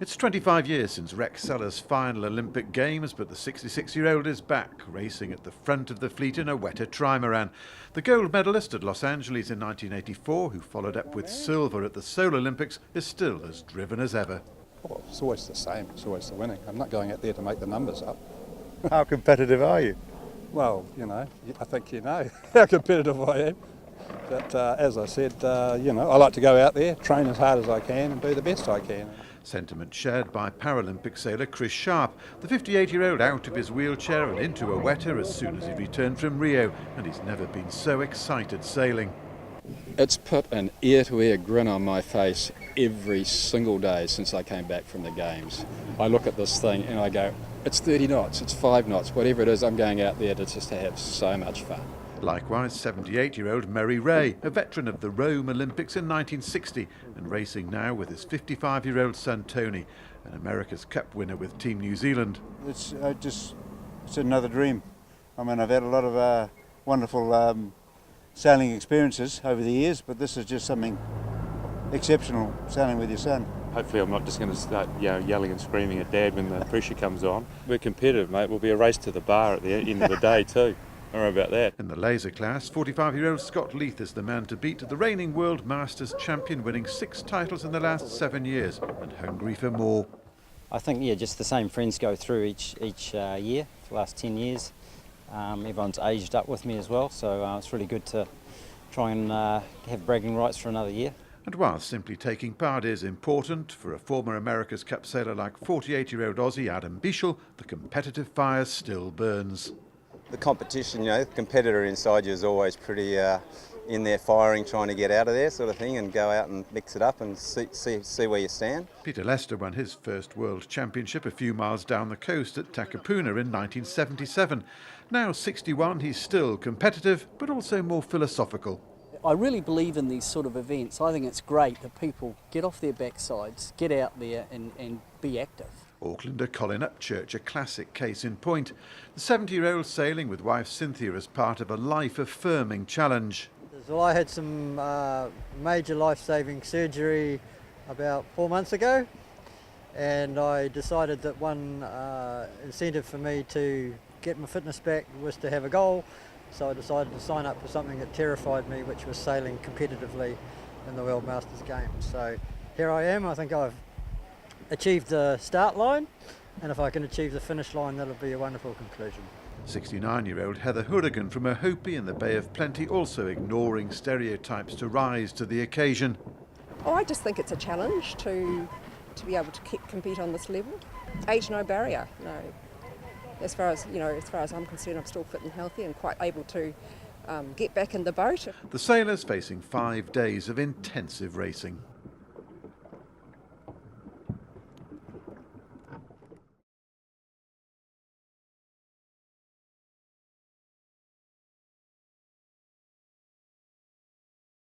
It's 25 years since Rex Seller's final Olympic Games, but the 66-year-old is back, racing at the front of the fleet in a weta trimaran. The gold medalist at Los Angeles in 1984, who followed up with silver at the Seoul Olympics, is still as driven as ever. Well, it's always the same, it's always the winning. I'm not going out there to make the numbers up. How competitive are you? Well, you know, I think you know how competitive I am. But as I said, you know, I like to go out there, train as hard as I can and do the best I can. Sentiment shared by Paralympic sailor Chris Sharpe, the 58-year-old out of his wheelchair and into a weta as soon as he returned from Rio, and he's never been so excited sailing. It's put an ear-to-ear grin on my face every single day since I came back from the Games. I look at this thing and I go, it's 30 knots, it's 5 knots, whatever it is, I'm going out there to just have so much fun. Likewise, 78-year-old Murray Ray, a veteran of the Rome Olympics in 1960 and racing now with his 55-year-old son Tony, an America's Cup winner with Team New Zealand. It's another dream. I mean, I've had a lot of wonderful sailing experiences over the years, but this is just something exceptional, sailing with your son. Hopefully I'm not just going to start yelling and screaming at Dad when the pressure comes on. We're competitive, mate. We'll be a race to the bar at the end of the day too. Don't worry about that. In the laser class, 45-year-old Scott Leith is the man to beat, the reigning World Masters champion, winning 6 titles in the last 7 years and hungry for more. I think, just the same friends go through each year for the last 10 years. Everyone's aged up with me as well, so it's really good to try and have bragging rights for another year. And while simply taking part is important, for a former America's Cup sailor like 48-year-old Aussie Adam Bichel, the competitive fire still burns. The competition, the competitor inside you is always pretty in there firing, trying to get out of there sort of thing and go out and mix it up and see where you stand. Peter Lester won his first World Championship a few miles down the coast at Takapuna in 1977. Now 61, he's still competitive, but also more philosophical. I really believe in these sort of events. I think it's great that people get off their backsides, get out there and be active. Aucklander Colin Upchurch, a classic case in point. The 70-year-old sailing with wife Cynthia as part of a life-affirming challenge. Well, I had some major life-saving surgery about 4 months ago, and I decided that one incentive for me to get my fitness back was to have a goal. So I decided to sign up for something that terrified me, which was sailing competitively in the World Masters Games. So here I am. I think I've achieved the start line, and if I can achieve the finish line, that'll be a wonderful conclusion. 69-year-old Heather Hourigan from Ohope in the Bay of Plenty, also ignoring stereotypes to rise to the occasion. Oh, I just think it's a challenge to be able to compete on this level. Age no barrier, no. As far as I'm concerned, I'm still fit and healthy and quite able to get back in the boat. The sailors facing 5 days of intensive racing.